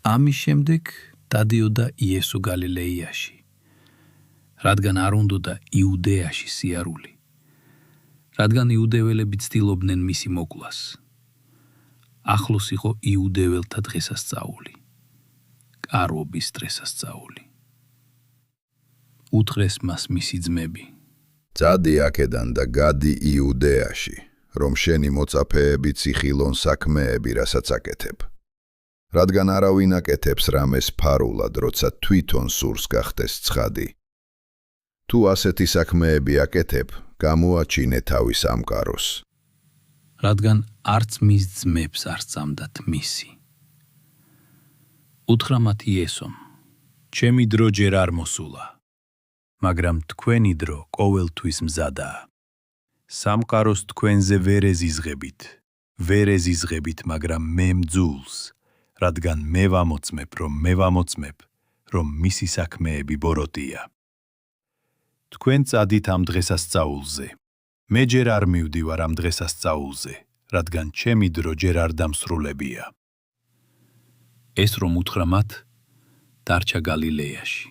ამის შემდეგ დადიოდა იესო გალილეიაში, რადგან არ უნდოდა იუდეაში სიარული, რადგან იუდეველები ცდილობდნენ მისი მოკვლას. ახლოს იყო იუდეველთა დღესასწაული, კარვობის დღესასწაული. უთხრეს მას მისი ძმები: წადი აქედან და გადი იუდეაში, რომ შენი მოწაფეები ციხილონ საქმეები, რასაც აკეთებ. რადგან არავინ აკეთებს რამეს ფარულად, როცა თვითონ სურს გახდეს ცხადი. თუ ასეთი საქმეები აკეთებ, გამოაჩინე თავის სამყაროს. რადგან არც მის ძმებს არ სწამდათ მისი. უთხრა მათ იესომ: ჩემი დრო ჯერ არ მოსულა, მაგრამ თქვენი დრო ყოველთვის მზადაა. სამყაროს თქვენზე ვერ ეზიზღებით, მაგრამ მე მძულს, რადგან მე ვამოწმებ, რომ მისი საქმეები ბოროტია. თქვენ წადით ამ დღესასწაულზე. მე ჯერ არ მივდივარ ამ დღესასწაულზე, რადგან ჩემი დრო ჯერ არ დამსრულებია. ეს რომ უთხრა მათ, დარჩა გალილეაში.